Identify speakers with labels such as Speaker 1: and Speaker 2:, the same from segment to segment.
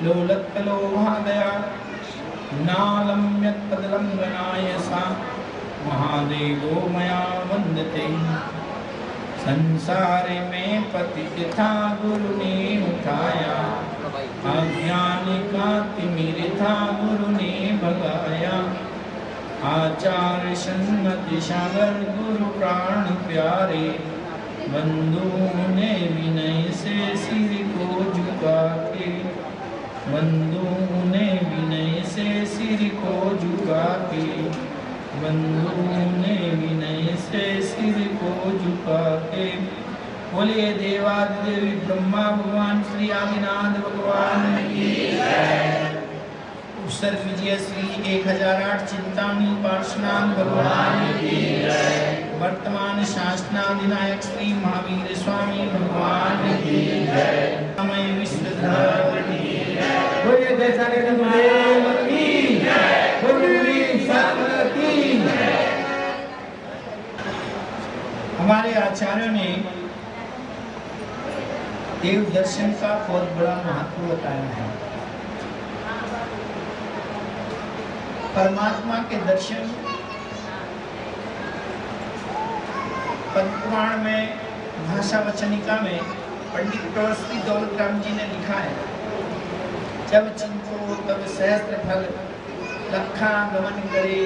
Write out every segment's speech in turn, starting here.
Speaker 1: लोलत्तलोभादया नालम्यत्पदलङ्घनाय सा महादेवो मया वन्दते। संसारे में पतित था गुरु ने उठाया, अज्ञानी का तिमिर था गुरु ने भगाया। आचार्य सन्मति सागर गुरु प्राण प्यारे, बंधुओं ने विनय से सिर को झुका के, बंधुओं ने विनय से सिर को झुका के, बंधुओं ने विनय से सिर को झुका के। बोलिए देवादिदेव ब्रह्मा भगवान श्री आदिनाथ भगवान की जय। उत्सर्ग विजय श्री 1008 चिंतामणि पार्श्वनाथ भगवान की जय। वर्तमान शासनाधिनायक श्री महावीर स्वामी भगवान की जय। समय विश्वधर्म की जय। बोलिए देशाधिदेव की जय। बोलिए सत्य की जय। हमारे आचार्यों ने देव दर्शन का बहुत बड़ा महत्व बताया है। परमात्मा के दर्शन पद्मपुराण में भाषा वचनिका में पंडित तुलसी दौलत राम जी ने लिखा है, जब चिंतो तब सहस्त्र फल, लखा गमन करे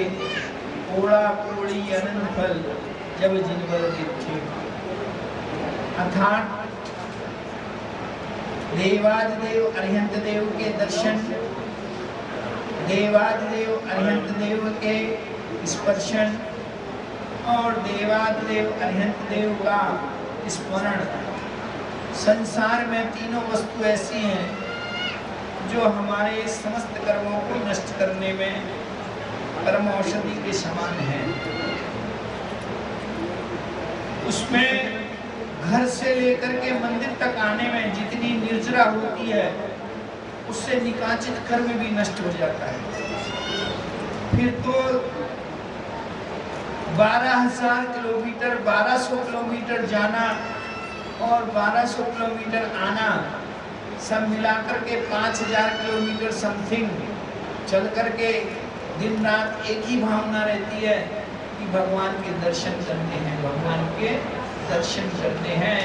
Speaker 1: ओड़ा कोड़ी अनंत फल, जब जिनवर दिखे। अर्थात देवादिदेव अरिहंत देव के दर्शन, देवादिदेव अरिहंत देव के स्पर्शन और देवादिदेव अरिहंत देव का स्मरण। संसार में तीनों वस्तु ऐसी हैं जो हमारे समस्त कर्मों को नष्ट करने में परम औषधि के समान है। उसमें घर से लेकर के मंदिर तक आने में जितनी निर्जरा होती है, उससे निकाचित कर्म भी नष्ट हो जाता है। फिर तो 12,000 किलोमीटर 1200 किलोमीटर जाना और 1200 किलोमीटर आना, सब मिलाकर के 5,000 किलोमीटर समथिंग चल करके दिन रात एक ही भावना रहती है कि भगवान के दर्शन करने हैं, भगवान के दर्शन करने हैं।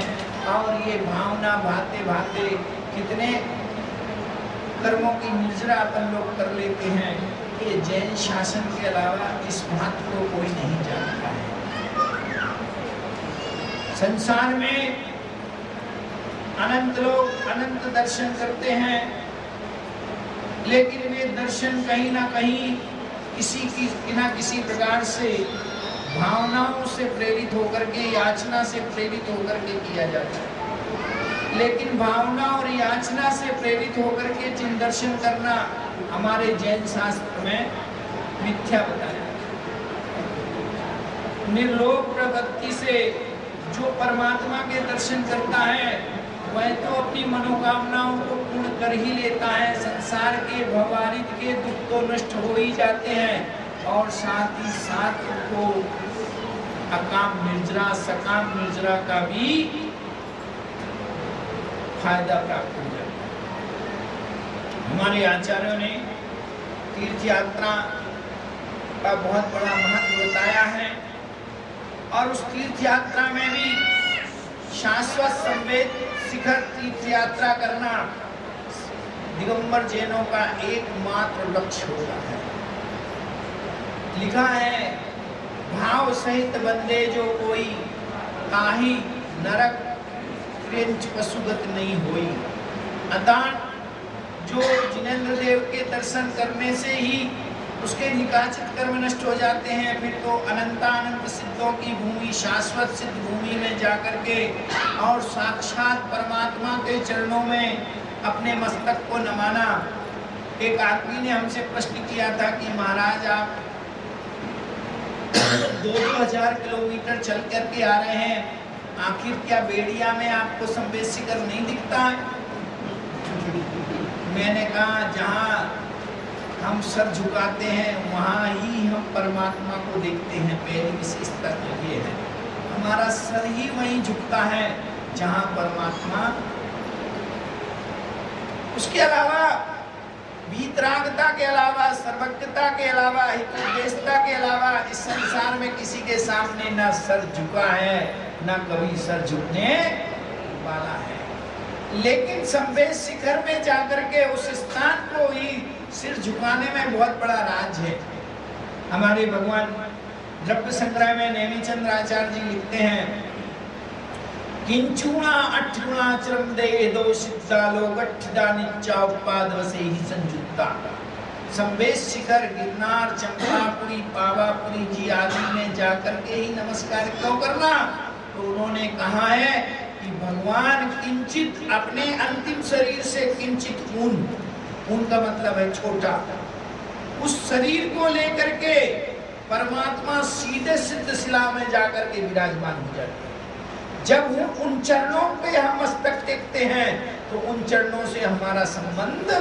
Speaker 1: और ये भावना भाते भाते कितने कर्मों की निर्जरा अपन लोग कर लेते हैं। ये जैन शासन के अलावा इस महत्व को कोई नहीं जानता है। संसार में अनंत लोग अनंत दर्शन करते हैं, लेकिन वे दर्शन कहीं ना कहीं किसी प्रकार से भावनाओं से प्रेरित होकर के, याचना से प्रेरित होकर के किया जाता है। लेकिन भावना और याचना से प्रेरित होकर के जिन दर्शन करना हमारे जैन शास्त्र में मिथ्या बताया। निर्लोभ प्रवृत्ति से जो परमात्मा के दर्शन करता है, वह तो अपनी मनोकामनाओं को पूर्ण कर ही लेता है। संसार के भवारित के दुख तो नष्ट हो ही जाते हैं और साथ ही साथ को अकाम निर्जरा सकाम निर्जरा का भी फायदा प्राप्त हो जाता है। हमारे आचार्यों ने तीर्थ यात्रा का बहुत बड़ा महत्व बताया है और उस तीर्थ यात्रा में भी शाश्वत संवेद शिखर तीर्थ यात्रा करना दिगंबर जैनों का एकमात्र लक्ष्य होता है। लिखा है, भाव सहित बंदे जो कोई, ताहि नरक क्रेंच पशुगत नहीं हुई। अतः जो जिनेंद्र देव के दर्शन करने से ही उसके निकाचित कर्म नष्ट हो जाते हैं, फिर तो अनंतानंत सिद्धों की भूमि, शाश्वत सिद्ध भूमि में जाकर के और साक्षात परमात्मा के चरणों में अपने मस्तक को नमाना। एक आदमी ने हमसे प्रश्न किया था कि महाराज आप 2,000 किलोमीटर चल करके आ रहे हैं, आखिर क्या बेड़िया में आपको संवेद शिखर नहीं दिखता है? मैंने कहा, जहाँ हम सर झुकाते हैं वहाँ ही हम परमात्मा को देखते हैं। पहली विशेषता तो ये है, हमारा सर ही वहीं झुकता है जहाँ परमात्मा उसके अलावा वीतरागता के अलावा, सर्वज्ञता के अलावा, हितोपदेशता के अलावा इस संसार में किसी के सामने ना सर झुका है, ना कभी सर झुकने वाला है। लेकिन संवेद शिखर में जाकर के उस स्थान को ही सिर झुकाने में बहुत बड़ा राज है। हमारे भगवान द्रव्य संग्रह में नेमिचंद्र आचार्य जी लिखते हैं, किंचुणा अठगुणाचरम देदो सिद्धालो गठिदा निच्चा उपादवसे ही संयुक्ता। संवेद शिखर, गिरनार, चंपापुरी, पावापुरी जी आदि में जाकर के ही नमस्कार क्यों करना? तो उन्होंने कहा है कि भगवान किंचित अपने अंतिम शरीर से किंचित ऊन का मतलब है छोटा, उस शरीर को लेकर के परमात्मा सीधे सिद्ध शिला में जाकर के विराजमान हो जाते हैं। जब उन चरणों पे हम मस्तक टेकते हैं तो उन चरणों से हमारा संबंध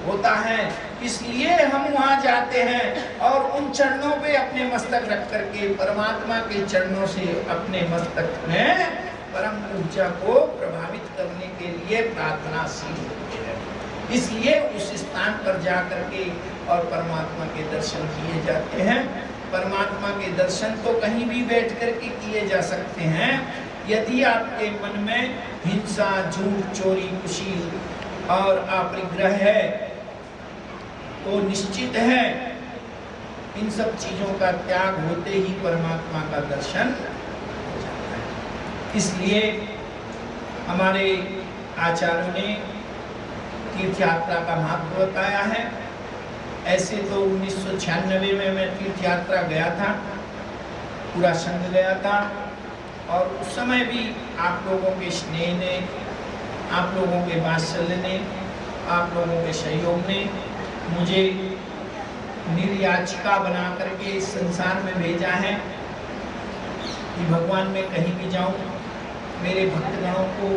Speaker 1: होता है, इसलिए हम वहां जाते हैं और उन चरणों पे अपने मस्तक रख करके परमात्मा के चरणों से अपने मस्तक में परम ऊर्जा को प्रभावित करने के लिए प्रार्थनाशील होते हैं। इसलिए उस स्थान पर जाकर के और परमात्मा के दर्शन किए जाते हैं। परमात्मा के दर्शन तो कहीं भी बैठ करके किए जा सकते हैं। यदि आपके मन में हिंसा, झूठ, चोरी, कुशील और अपरिग्रह है तो निश्चित है इन सब चीजों का त्याग होते ही परमात्मा का दर्शन हो जाता है। इसलिए हमारे आचार्यों ने तीर्थ यात्रा का महत्व बताया है। ऐसे तो 1996 में मैं तीर्थ यात्रा गया था, पूरा संघ गया था, और उस समय भी आप लोगों के स्नेह ने, आप लोगों के वात्सल्य ने, आप लोगों के सहयोग ने मुझे निर्याचिका बना करके इस संसार में भेजा है कि भगवान मैं कहीं भी जाऊं, मेरे भक्तगणों को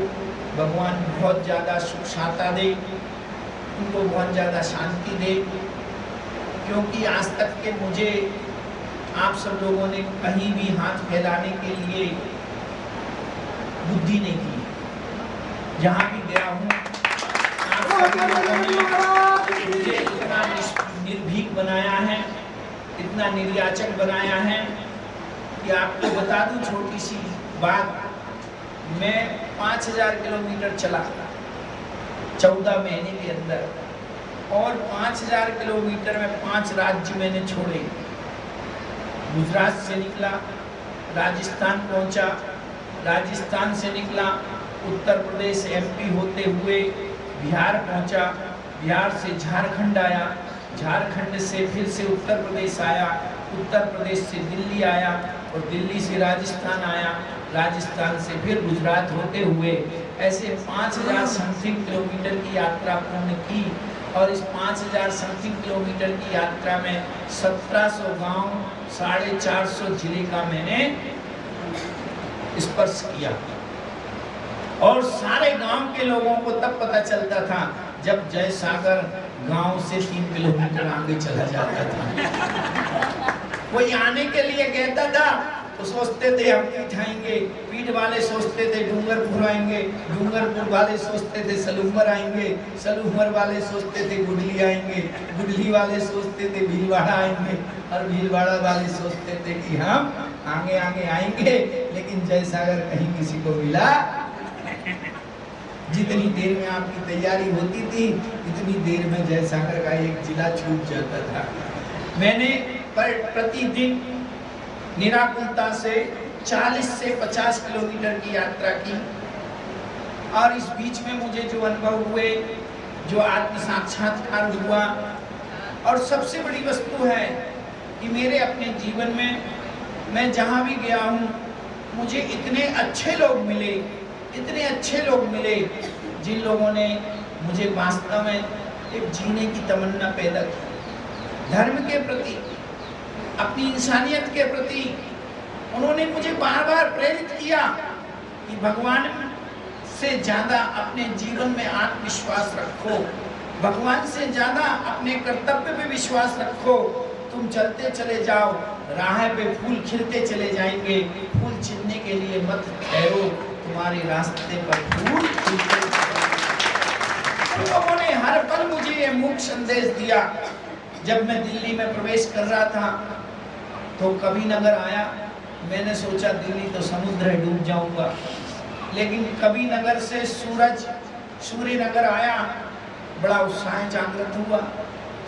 Speaker 1: भगवान बहुत ज़्यादा सुख शांति दे, उनको बहुत ज़्यादा शांति दे। क्योंकि आज तक के मुझे आप सब लोगों ने कहीं भी हाथ फैलाने के लिए बुद्धि नहीं की। जहाँ भी गया हूँ आप सब लोगों ने मुझे इतना निर्भीक बनाया है, इतना निर्याचक बनाया है कि आपको बता दूं छोटी सी बात, मैं 5000 किलोमीटर चला 14 महीने के अंदर, और 5000 किलोमीटर में 5 राज्य मैंने छोड़े। गुजरात से निकला, राजस्थान पहुंचा, राजस्थान से निकला उत्तर प्रदेश एमपी होते हुए बिहार पहुंचा, बिहार से झारखंड आया, झारखंड से फिर से उत्तर प्रदेश आया, उत्तर प्रदेश से दिल्ली आया, और दिल्ली से राजस्थान आया, राजस्थान से फिर गुजरात होते हुए ऐसे 5000 समथिंग किलोमीटर की यात्रा पूर्ण की। और इस 5000 समथिंग किलोमीटर की यात्रा में 1700 गांव, 450 जिले का मैंने स्पर्श किया। और सारे गांव के लोगों को तब पता चलता था जब जयसागर गांव से 3 किलोमीटर आगे चला जाता था। कोई आने के लिए कहता था तो सोचते थे हम पीठ आएंगे, पीठ वाले सोचते थे डूंगरपुर आएंगे, डूंगरपुर वाले सोचते थे सलूमर आएंगे, सलूमर वाले सोचते थे गुडली आएंगे, गुडली वाले सोचते थे भीलवाड़ा आएंगे, और भीलवाड़ा वाले सोचते थे कि हम आगे आगे आएंगे, लेकिन जयसागर कहीं किसी को मिला। जितनी देर में आपकी तैयारी होती थी इतनी देर में जयसागर का एक जिला छूट जाता था। मैंने प्रतिदिन निराकुलता से 40 से 50 किलोमीटर की यात्रा की, और इस बीच में मुझे जो अनुभव हुए, जो आत्म साक्षात्कार हुआ, और सबसे बड़ी वस्तु है कि मेरे अपने जीवन में मैं जहाँ भी गया हूँ मुझे इतने अच्छे लोग मिले, इतने अच्छे लोग मिले जिन लोगों ने मुझे वास्तव में एक जीने की तमन्ना पैदा की, धर्म के प्रति, अपनी इंसानियत के प्रति। उन्होंने मुझे बार बार प्रेरित किया कि भगवान से ज़्यादा अपने जीवन में आत्मविश्वास रखो, भगवान से ज़्यादा अपने कर्तव्य पे विश्वास रखो। तुम चलते चले जाओ, राह पे फूल खिलते चले जाएंगे, फूल चुनने के लिए मत ठहरो, तुम्हारे रास्ते पर फूल खिलते चले जाएंगे। सब लोगों ने हर पल मुझे ये मूक संदेश दिया। जब मैं दिल्ली में प्रवेश कर रहा था तो कवि नगर आया, मैंने सोचा दिल्ली तो समुद्र है, डूब जाऊंगा, लेकिन कवि नगर से सूर्य नगर आया, बड़ा उत्साह जागृत हुआ।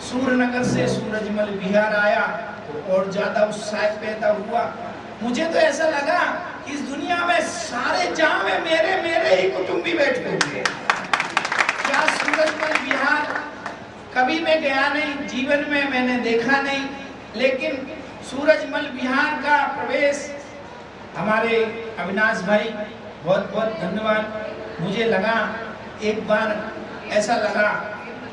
Speaker 1: सूर्य नगर से सूरजमल विहार आया तो और ज्यादा उत्साह पैदा हुआ। मुझे तो ऐसा लगा कि इस दुनिया में सारे जहां में मेरे ही कुटुंबी बैठे होंगे। क्या सूरजमल विहार कभी मैं गया नहीं, जीवन में मैंने देखा नहीं, लेकिन सूरजमल विहार का प्रवेश हमारे अविनाश भाई, बहुत बहुत धन्यवाद। मुझे लगा एक बार ऐसा लगा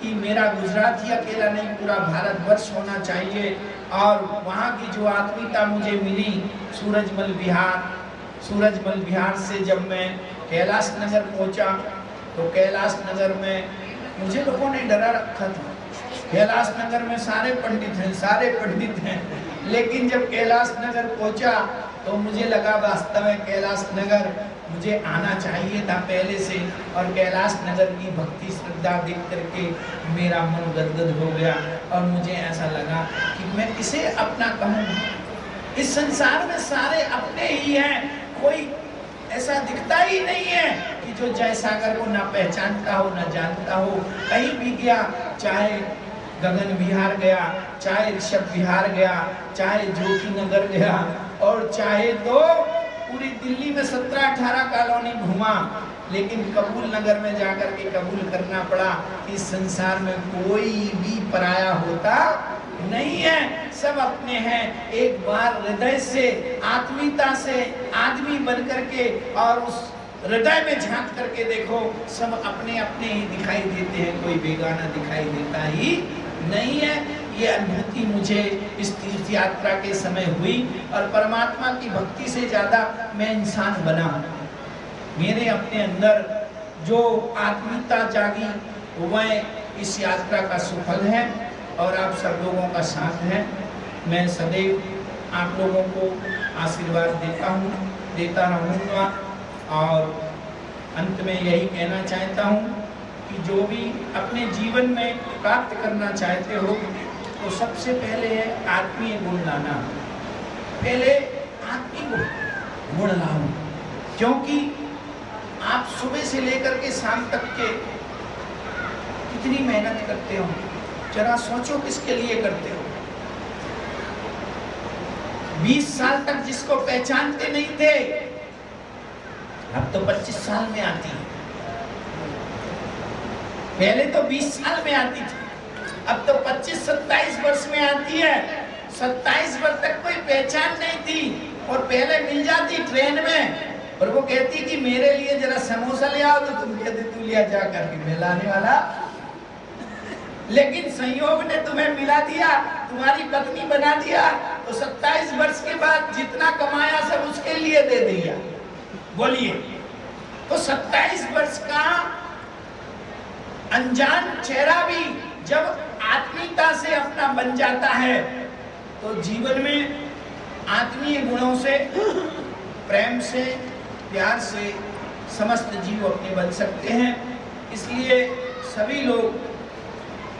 Speaker 1: कि मेरा गुजरात ही अकेला नहीं, पूरा भारतवर्ष होना चाहिए। और वहाँ की जो आत्मीयता मुझे मिली सूरजमल विहार से जब मैं कैलाश नगर पहुँचा तो कैलाश नगर में मुझे लोगों ने डरा रखा था। कैलाश नगर में सारे पंडित हैं, लेकिन जब कैलाश नगर पहुँचा तो मुझे लगा वास्तव में कैलाश नगर मुझे आना चाहिए था पहले से, और कैलाश नगर की भक्ति श्रद्धा देख करके मेरा मन गदगद हो गया और मुझे ऐसा लगा कि मैं किसे अपना कहूँ। इस संसार में सारे अपने ही हैं, कोई ऐसा दिखता ही नहीं है कि जो जयसागर को ना पहचानता हो ना जानता हो। कहीं भी गया, चाहे गगन विहार गया, चाहे ऋषभ विहार गया, चाहे ज्योति नगर गया, और चाहे तो पूरी दिल्ली में 17-18 कॉलोनी घूमा, लेकिन कबूल नगर में जाकर के कबूल करना पड़ा कि संसार में कोई भी पराया होता नहीं है, सब अपने हैं। एक बार हृदय से, आत्मीयता से आदमी बन करके और उस हृदय में झांक करके देखो, सब अपने अपने ही दिखाई देते हैं, कोई बेगाना दिखाई देता ही नहीं है। ये अनुभूति मुझे इस तीर्थ यात्रा के समय हुई और परमात्मा की भक्ति से ज्यादा मैं इंसान बना। मेरे अपने अंदर जो आत्मीयता जागी वह इस यात्रा का सुफल है और आप सब लोगों का साथ है। मैं सदैव आप लोगों को आशीर्वाद देता रहूँगा और अंत में यही कहना चाहता हूँ कि जो भी अपने जीवन में प्राप्त करना चाहते हो तो सबसे पहले है आत्मीय गुण लाना। पहले आत्मीय गुण लाओ, क्योंकि आप सुबह से लेकर के शाम तक के कितनी मेहनत करते हो, जरा सोचो किसके लिए करते हो। 20 साल तक जिसको पहचानते नहीं थे, अब तो 25 साल में आती है। पहले तो 20 साल में आती थी, अब तो 25-27 वर्ष में आती है। 27 वर्ष तक कोई पहचान नहीं थी और पहले मिल जाती ट्रेन में और वो कहती कि मेरे लिए जरा समोसा ले आओ, तो तुम कहते तू लिया जा करके, मैं लाने वाला। लेकिन संयोग ने तुम्हें मिला दिया, तुम्हारी पत्नी बना दिया, तो 27 वर्ष के बाद जितना कमाया सब उसके लिए दे दिया। बोलिए, तो 27 वर्ष का अनजान चेहरा भी जब आत्मीयता से अपना बन जाता है तो जीवन में आत्मीय गुणों से, प्रेम से, प्यार से समस्त जीव अपने बन सकते हैं। इसलिए सभी लोग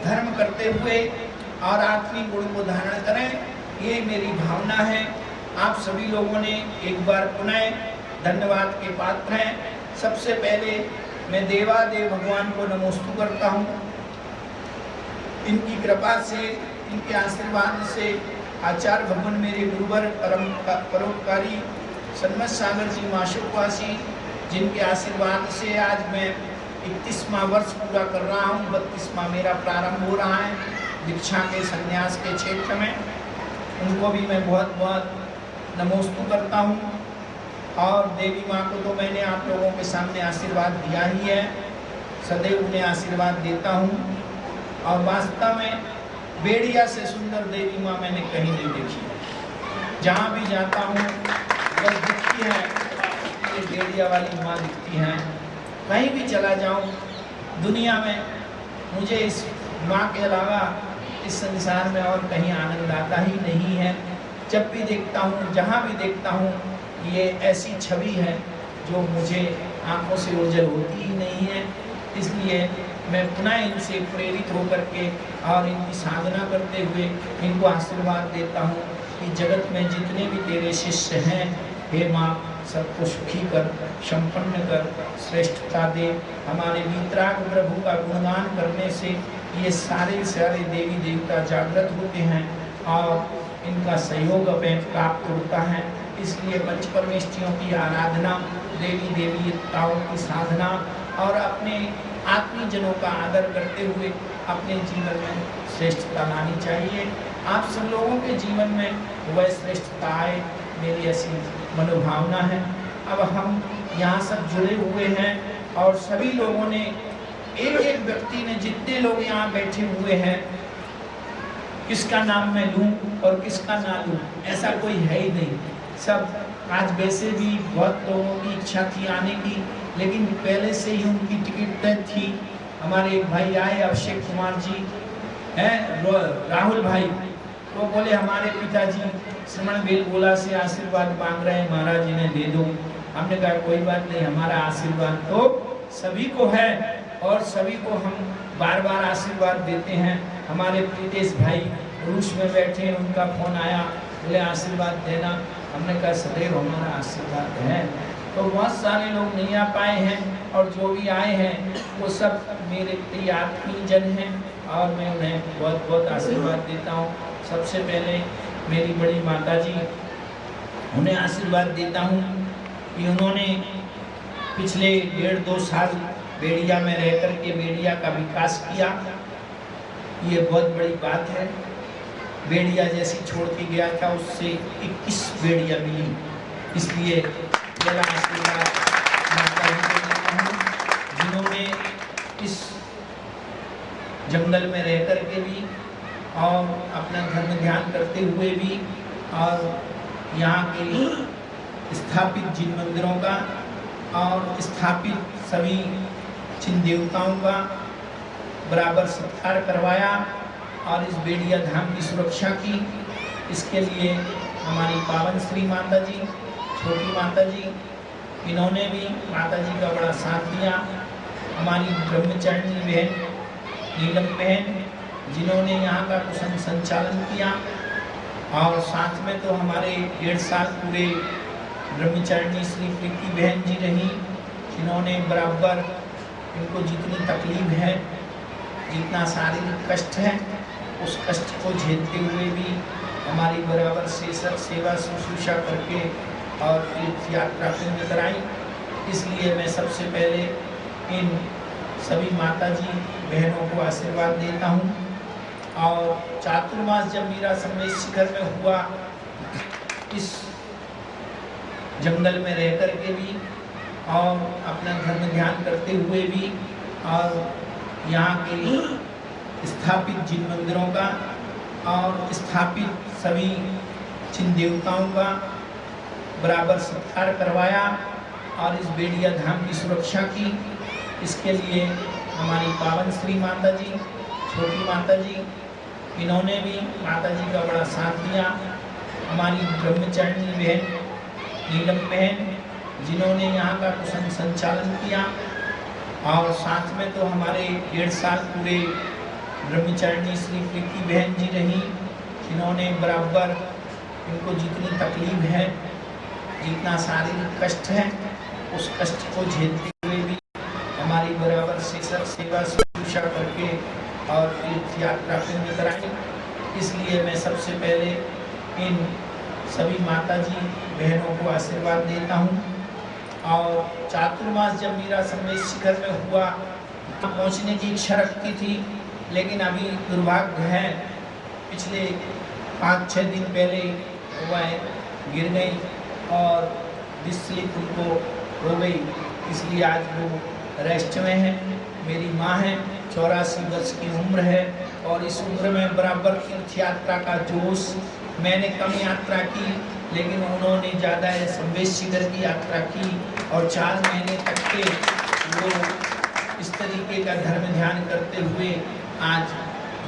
Speaker 1: धर्म करते हुए और आत्मीय गुण को धारण करें, ये मेरी भावना है। आप सभी लोगों ने एक बार पुनः धन्यवाद के पात्र हैं। सबसे पहले मैं देवादेव भगवान को नमोस्तु करता हूँ। इनकी कृपा से, इनके आशीर्वाद से आचार्य भगवान मेरे गुरुवर परोपकारी सन्मत सागर जी माशुकवासी, जिनके आशीर्वाद से आज मैं 31वां वर्ष पूरा कर रहा हूँ। 32वां मेरा प्रारंभ हो रहा है दीक्षा के संन्यास के क्षेत्र में। उनको भी मैं बहुत बहुत नमोस्तु करता हूँ। और देवी माँ को तो मैंने आप लोगों के सामने आशीर्वाद दिया ही है, सदैव उन्हें आशीर्वाद देता हूँ। और वास्तव में बेड़िया से सुंदर देवी माँ मैंने कहीं नहीं देखी। जहाँ भी जाता हूँ बस दिखती है, ये बेड़िया वाली माँ दिखती हैं। कहीं भी चला जाऊँ दुनिया में, मुझे इस माँ के अलावा इस संसार में और कहीं आनंद आता ही नहीं है। जब भी देखता हूँ, जहाँ भी देखता हूँ, ये ऐसी छवि है जो मुझे आंखों से ओझल होती ही नहीं है। इसलिए मैं पुनः इनसे प्रेरित होकर के और इनकी साधना करते हुए इनको आशीर्वाद देता हूँ कि जगत में जितने भी तेरे शिष्य हैं, हे माँ, सबको सुखी कर, संपन्न कर, श्रेष्ठता दे। हमारे वीतराग प्रभु का गुणगान करने से ये सारे सारे देवी देवता जागृत होते हैं और इनका सहयोग हमें प्राप्त होता है। इसलिए पंच परमेष्ठियों की आराधना, देवी देवताओं की साधना और अपने आत्मीय जनों का आदर करते हुए अपने जीवन में श्रेष्ठता लानी चाहिए। आप सब लोगों के जीवन में वह श्रेष्ठता आए, मेरी ऐसी मनोभावना है। अब हम यहाँ सब जुड़े हुए हैं और सभी लोगों ने, एक एक व्यक्ति ने, जितने लोग यहाँ बैठे हुए हैं, किसका नाम मैं लूं और किसका ना लूं, ऐसा कोई है ही नहीं। सब आज वैसे भी बहुत लोगों की इच्छा थी आने की, लेकिन पहले से ही उनकी टिकट तय थी। हमारे एक भाई आए, अभिषेक कुमार जी हैं, राहुल भाई, वो बोले हमारे पिताजी श्रवण बेलगोला से आशीर्वाद मांग रहे हैं, महाराज जी ने दे दो। हमने कहा कोई बात नहीं, हमारा आशीर्वाद तो सभी को है और सभी को हम बार बार आशीर्वाद देते हैं। हमारे प्रीतेश भाई रूस में बैठे हैं, उनका फोन आया, बोले आशीर्वाद देना। हमने कहा सदैव हमारा आशीर्वाद है। तो बहुत सारे लोग नहीं आ पाए हैं और जो भी आए हैं वो सब मेरे प्रिय आत्मीय जन हैं और मैं उन्हें बहुत बहुत आशीर्वाद देता हूँ। सबसे पहले मेरी बड़ी माता जी, उन्हें आशीर्वाद देता हूँ कि उन्होंने पिछले 1.5-2 साल बेड़िया में रह कर के बेड़िया का विकास किया। ये बहुत बड़ी बात है। बेड़िया जैसी छोड़ के गया था, उससे 21 बेड़िया मिली। इसलिए मेरा आशीर्वाद माता जी को देता हूँ, जिन्होंने इस जंगल में रह कर के भी और अपना धर्म ध्यान करते हुए भी और यहाँ के स्थापित जिन मंदिरों का और स्थापित सभी जिन देवताओं का बराबर सत्कार करवाया और इस बेड़िया धाम की सुरक्षा की। इसके लिए हमारी पावन श्री माता जी, छोटी माता जी, इन्होंने भी माता जी का बड़ा साथ दिया। हमारी ब्रह्मचारिणी बहन नीलम बहन, जिन्होंने यहाँ का कुशल संचालन किया और साथ में तो हमारे 1.5 साल पूरे ब्रह्मचारिणी श्री प्रीति बहन जी रही, जिन्होंने बराबर इनको जितनी तकलीफ है, जितना शारीरिक कष्ट है, उस कष्ट को झेलते हुए भी हमारी बराबर से सेवा शुश्रूषा करके और तीर्थ यात्रा पूर्ण कराई। इसलिए मैं सबसे पहले इन सभी माता जी बहनों को आशीर्वाद देता हूँ। और चातुर्मास जब मेरा संवेश शिखर में हुआ, इस जंगल में रह कर के भी और अपना धर्म ध्यान करते हुए भी और यहाँ के स्थापित जिन मंदिरों का और स्थापित सभी जिन देवताओं का बराबर सत्कार करवाया और इस बेड़िया धाम की सुरक्षा की। इसके लिए हमारी पावन श्री माता जी, छोटी माता जी, इन्होंने भी माता जी का बड़ा साथ दिया। हमारी ब्रह्मचारिणी बहन नीलम बहन, जिन्होंने यहाँ का कुशल संचालन किया और साथ में तो हमारे 1.5 साल पूरे ब्रह्मचारिणी श्री प्रीति बहन जी रही, जिन्होंने बराबर इनको जितनी तकलीफ है, जितना शारीरिक कष्ट है, उस कष्ट को झेलते हुए भी हमारी बराबर से सेवा शुश्रूषा करके और तीर्थ यात्रा पूर्ण कराई। इसलिए मैं सबसे पहले इन सभी माता जी बहनों को आशीर्वाद देता हूँ। और चातुर्मास जब मेरा संवेश शिखर में हुआ, पहुँचने की इच्छा रखती थी, लेकिन अभी दुर्भाग्य है, पिछले 5-6 दिन पहले वह गिर गई और डिस्लिप उनको हो गई। इसलिए आज वो रेस्ट में है। मेरी माँ है, 84 वर्ष की उम्र है और इस उम्र में बराबर तीर्थ यात्रा का जोश। मैंने कम यात्रा की, लेकिन उन्होंने ज़्यादा संवेश शिखर की यात्रा की और 4 महीने तक के वो इस तरीके का धर्म ध्यान करते हुए आज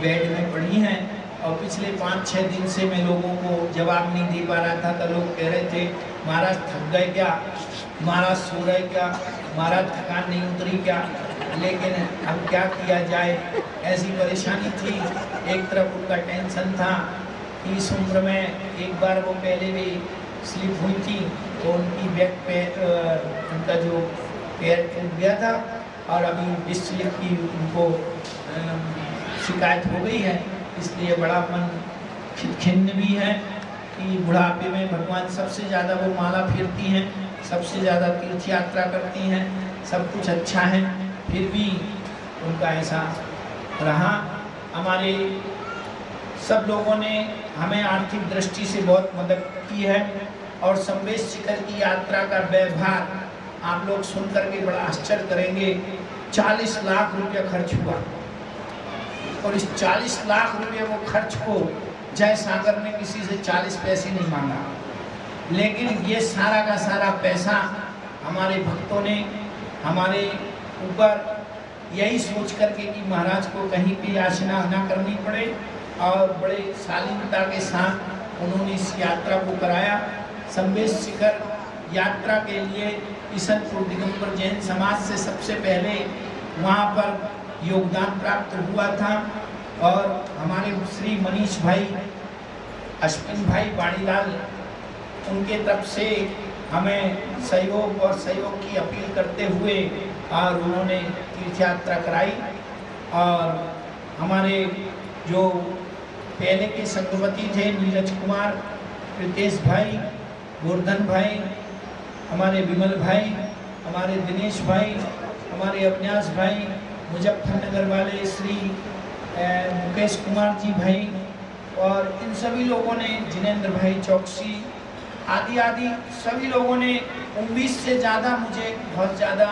Speaker 1: बेड में पड़ी हैं। और पिछले 5-6 दिन से मैं लोगों को जवाब नहीं दे पा रहा था, तो लोग कह रहे थे महाराज थक गए क्या, महाराज सो रहे क्या, महाराज थकान नहीं उतरी क्या। लेकिन अब क्या किया जाए, ऐसी परेशानी थी। एक तरफ उनका टेंशन था कि इस उम्र में एक बार वो पहले भी स्लिप हुई थी तो उनकी बैक पे उनका जो पैर टूट गया था और अभी डिस्क स्लिप की उनको शिकायत हो गई है। इसलिए बड़ा मन खिन्न भी है कि बुढ़ापे में भगवान सबसे ज़्यादा वो माला फेरती हैं, सबसे ज़्यादा तीर्थ यात्रा करती हैं, सब कुछ अच्छा है, फिर भी उनका ऐसा रहा। हमारे सब लोगों ने हमें आर्थिक दृष्टि से बहुत मदद की है और संवेश शिखर की यात्रा का व्यवहार आप लोग सुन करके बड़ा आश्चर्य करेंगे। 40 लाख रुपया खर्च हुआ और इस 40 लाख रुपये वो खर्च को जय सागर ने किसी से 40 पैसे नहीं मांगा, लेकिन ये सारा का सारा पैसा हमारे भक्तों ने हमारे ऊपर यही सोच करके कि महाराज को कहीं भी याचना ना करनी पड़े और बड़े शालीनता के साथ उन्होंने इस यात्रा को कराया। संवेश शिखर यात्रा के लिए किशनपुर दिगंबर जैन समाज से सबसे पहले वहाँ पर योगदान प्राप्त हुआ था और हमारे श्री मनीष भाई, अश्विन भाई बाड़ीलाल, उनके तरफ से हमें सहयोग और सहयोग की अपील करते हुए और उन्होंने तीर्थ यात्रा कराई। और हमारे जो पहले के संगवती थे नीरज कुमार, प्रीतेश भाई, गोवर्धन भाई, हमारे विमल भाई, हमारे दिनेश भाई, हमारे अविनाश भाई, मुजफ्फरनगर वाले श्री मुकेश कुमार जी भाई और इन सभी लोगों ने, जिनेंद्र भाई चौकसी आदि आदि सभी लोगों ने उम्मीद से ज़्यादा मुझे बहुत ज़्यादा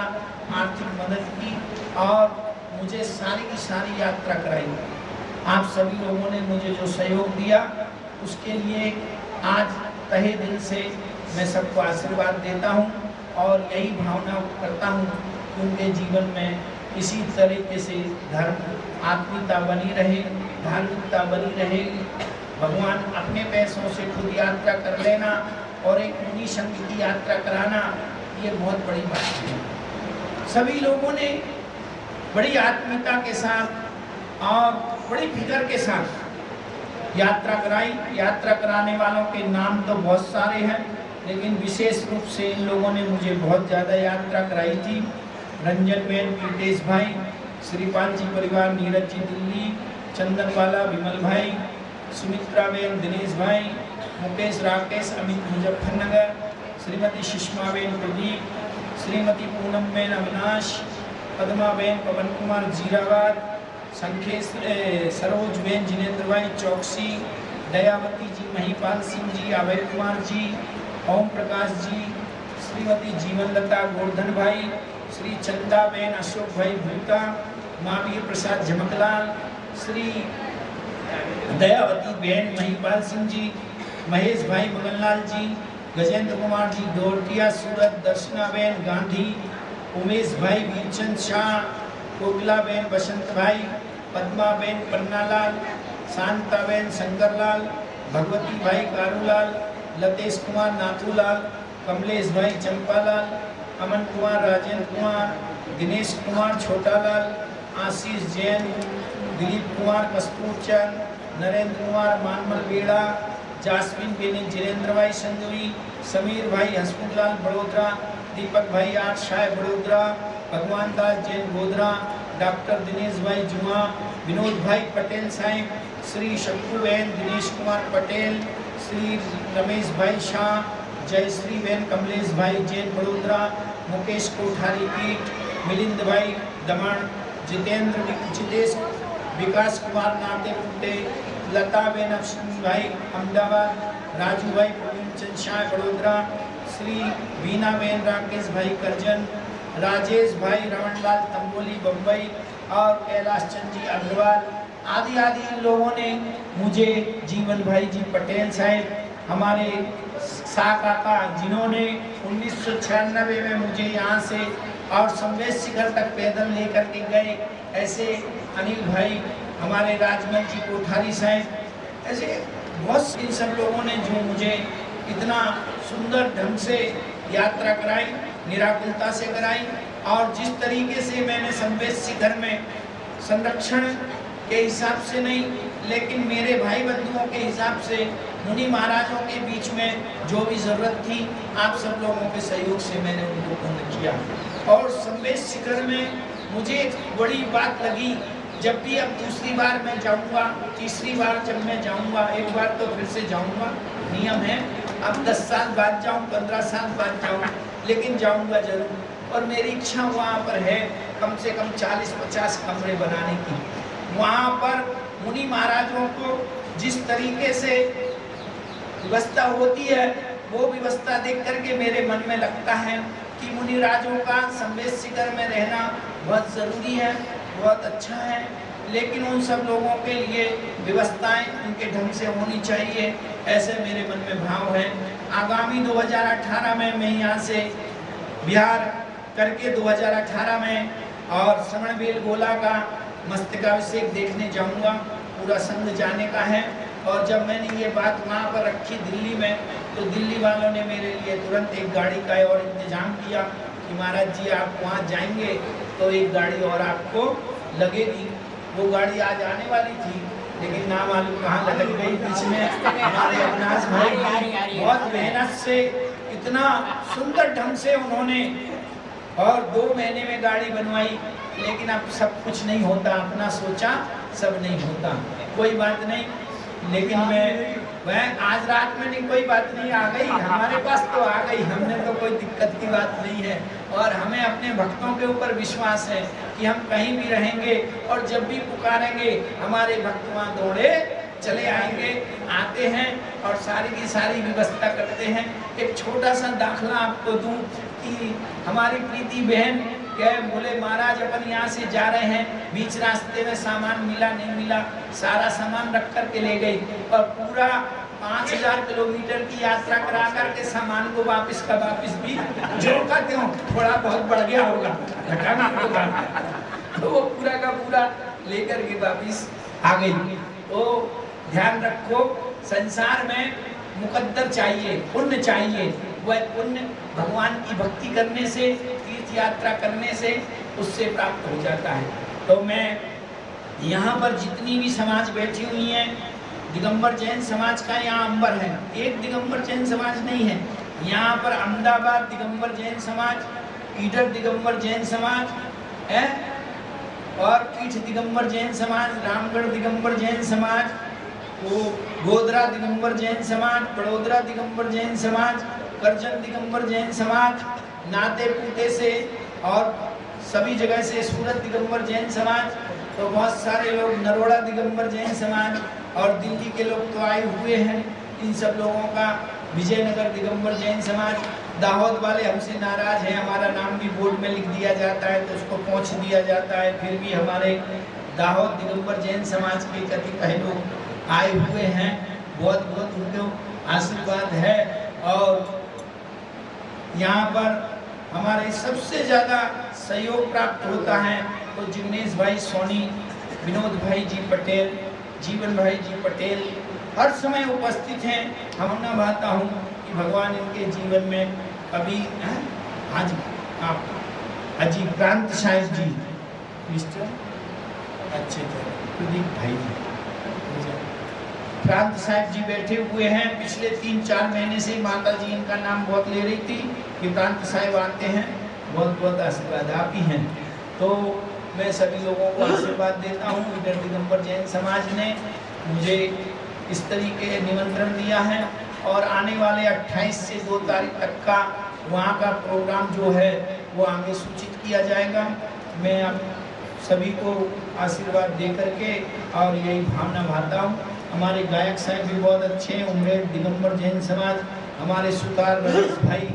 Speaker 1: आर्थिक मदद की और मुझे सारी की सारी यात्रा कराई। आप सभी लोगों ने मुझे जो सहयोग दिया उसके लिए आज तहे दिल से मैं सबको आशीर्वाद देता हूँ और यही भावना करता हूँ कि उनके जीवन में इसी तरीके से धर्म आत्मीयता बनी रहे, धार्मिकता बनी रहे। भगवान अपने पैसों से खुद यात्रा कर लेना और एक मुनि संघ की यात्रा कराना, ये बहुत बड़ी बात है। सभी लोगों ने बड़ी आत्मीयता के साथ और बड़ी फिक्र के साथ यात्रा कराई। यात्रा कराने वालों के नाम तो बहुत सारे हैं, लेकिन विशेष रूप से इन लोगों ने मुझे बहुत ज़्यादा यात्रा कराई थी। रंजन बेन, प्रीतेश भाई, श्रीपाल जी परिवार, नीरज जी दिल्ली, चंदनवाला, विमल भाई, सुमित्रा बेन, दिनेश भाई, मुकेश, राकेश, अमित मुजफ्फरनगर, श्रीमती सुषमा बेन प्रदीप, श्रीमती पूनम बेन अविनाश, पद्मा बेन पवन कुमार जीराबाद, संखेश सरोज बेन जिनेंद्र भाई चौकसी, दयावती जी, महिपाल सिंह जी, अभय कुमार जी, ओम प्रकाश जी, श्रीमती जीवन लता, गोवर्धन भाई, श्री चंदा बेन, अशोक भाई भूता, महावीर प्रसाद झमकलाल, श्री दयावती बेन, महिपाल सिंह जी, महेश भाई मगनलाल जी, गजेंद्र कुमार जी दौरटिया सूरत, दर्शना बेन गांधी, उमेश भाई वीरचंद शाह, कोकिला बेन बसंत भाई, पद्मा बेन पन्नालाल, शांता बेन शंकरलाल, भगवती भाई कारूलाल, लतेश कुमार नाथूलाल, कमलेश भाई चंपालाल, अमन कुमार राजेंद्र कुमार, दिनेश कुमार छोटालाल, आशीष जैन, दिलीप कुमार कस्तूरचंद, नरेंद्र कुमार मानमल बेड़ा, जासमीन बेन जिनेंद्र भाई संजोई, समीर भाई हसमुखलाल बड़ोदरा, दीपक भाई आठ शाह बड़ोदरा, भगवान दास जैन गोधरा, डॉक्टर दिनेश भाई जुआ, विनोद भाई पटेल साहिब, श्री शक्कू बहन दिनेश कुमार पटेल, श्री रमेश भाई शाह, जयश्री बहन कमलेश भाई जैन बड़ोदरा, मुकेश कोठारी पीठ, मिलिंद भाई दमन, जितेश विकास कुमार नाते पुटे, लता बेन अफसन भाई अहमदाबाद, राजू भाई प्रवीण चंद शाह बड़ोदरा, श्री बीना बेन राकेश भाई करजन, राजेश भाई रमनलाल तंबोली बम्बई और कैलाश चंद जी अग्रवाल आदि आदि इन लोगों ने मुझे, जीवन भाई जी पटेल साहब, हमारे शाह काका, जिन्होंने 1996 में मुझे यहाँ से और संवेश शिखर तक पैदल लेकर के गए, ऐसे अनिल भाई, हमारे राजमल जी कोठारी साहब, ऐसे बहुत इन सब लोगों ने जो मुझे इतना सुंदर ढंग से यात्रा कराई, निराकुलता से कराई और जिस तरीके से मैंने संवेद शिखर में संरक्षण के हिसाब से नहीं, लेकिन मेरे भाई बंधुओं के हिसाब से मुनि महाराजों के बीच में जो भी जरूरत थी, आप सब लोगों के सहयोग से मैंने उनको पूर्ण किया। और संवेद शिखर में मुझे एक बड़ी बात लगी, जब भी अब दूसरी बार मैं जाऊंगा, तीसरी बार जब मैं जाऊंगा, एक बार तो फिर से जाऊंगा, नियम है, अब 10 साल बाद जाऊं, 15 साल बाद जाऊं, लेकिन जाऊंगा जरूर। और मेरी इच्छा वहाँ पर है कम से कम 40-50 कमरे बनाने की। वहाँ पर मुनि महाराजों को जिस तरीके से व्यवस्था होती है, वो व्यवस्था देख करके मेरे मन में लगता है कि मुनि राजों का संवेद शिखर में रहना बहुत ज़रूरी है, बहुत अच्छा है। लेकिन उन सब लोगों के लिए व्यवस्थाएं उनके ढंग से होनी चाहिए, ऐसे मेरे मन में भाव है। आगामी 2018 में मैं यहाँ से बिहार करके 2018 में और श्रवणबेल गोला का मस्तकाभिषेक देखने जाऊंगा, पूरा संघ जाने का है। और जब मैंने ये बात वहाँ पर रखी दिल्ली में, तो दिल्ली वालों ने मेरे लिए तुरंत एक गाड़ी का और इंतजाम किया कि महाराज जी आप वहाँ जाएंगे तो एक गाड़ी और आपको लगेगी। वो गाड़ी आज आने वाली थी, लेकिन ना मालूम कहाँ लटक गई बीच में। हमारे अविनाश भाई बहुत मेहनत से, इतना सुंदर ढंग से उन्होंने और 2 महीने में गाड़ी बनवाई। लेकिन अब सब कुछ नहीं होता, अपना सोचा सब नहीं होता, कोई बात नहीं। लेकिन मैं आज रात में नहीं, कोई बात नहीं, आ गई हमारे पास तो आ गई, हमने तो कोई दिक्कत की बात नहीं है। और हमें अपने भक्तों के ऊपर विश्वास है कि हम कहीं भी रहेंगे और जब भी पुकारेंगे हमारे भक्त वहाँ दौड़े चले आएंगे, आते हैं और सारी की सारी व्यवस्था करते हैं। एक छोटा सा दाखला आपको दूं कि हमारी प्रीति बहन क्या बोले, महाराज अपन यहाँ से जा रहे हैं, बीच रास्ते में सामान मिला नहीं मिला, सारा सामान रख कर के ले गई और पूरा 5000 किलोमीटर की यात्रा करा करके सामान को वापस का वापस भी जो का त्यों थोड़ा बहुत बढ़ गया होगा, घटाना होगा, तो वो पूरा का पूरा लेकर के वापस आ गई। तो ध्यान रखो, संसार में मुकद्दर चाहिए, पुण्य चाहिए। वह पुण्य भगवान की भक्ति करने से, तीर्थ यात्रा करने से उससे प्राप्त हो जाता है। तो मैं यहाँ पर जितनी भी समाज बैठी हुई हैं, दिगंबर जैन समाज का यहाँ अंबर है, एक दिगंबर जैन समाज नहीं है। यहाँ पर अहमदाबाद दिगंबर जैन समाज, ईडर दिगंबर जैन समाज है, और पीठ दिगंबर जैन समाज, रामगढ़ दिगंबर जैन समाज, वो गोधरा दिगंबर जैन समाज, बड़ोदरा दिगंबर जैन समाज, करजन दिगंबर जैन समाज, नाते पुते से और सभी जगह से सूरत दिगंबर जैन समाज, तो बहुत सारे लोग, नरोड़ा दिगंबर जैन समाज, और दिल्ली के लोग तो आए हुए हैं। इन सब लोगों का विजयनगर दिगंबर जैन समाज, दाहोद वाले हमसे नाराज हैं, हमारा नाम भी बोर्ड में लिख दिया जाता है तो उसको पहुंच दिया जाता है, फिर भी हमारे दाहोद दिगंबर जैन समाज के कतिपय लोग आए हुए हैं, बहुत बहुत उनको आशीर्वाद है। और यहाँ पर हमारे सबसे ज़्यादा सहयोग प्राप्त होता है तो जिग्नेश भाई सोनी, विनोद भाई जी पटेल, जीवन भाई जी पटेल हर समय उपस्थित हैं। हम ना भाता हूँ कि भगवान इनके जीवन में कभी आज आप अजी क्रांत साहिब जी, मिस्टर अच्छे थे प्रदीप भाई जी, क्रांत साहिब जी बैठे हुए हैं। पिछले 3-4 महीने से माता जी इनका नाम बहुत ले रही थी कि क्रांत साहिब आते हैं, बहुत बहुत आशीर्वाद आप ही हैं। तो मैं सभी लोगों को आशीर्वाद देता हूँ। इधर दिगंबर जैन समाज ने मुझे इस तरीके निमंत्रण दिया है और आने वाले 28 से 2 तारीख तक का वहाँ का प्रोग्राम जो है वो आगे सूचित किया जाएगा। मैं आप सभी को आशीर्वाद दे करके और यही भावना भाता हूँ। हमारे गायक साहब भी बहुत अच्छे हैं, उमरेड दिगंबर जैन समाज, हमारे सुतार रमेश भाई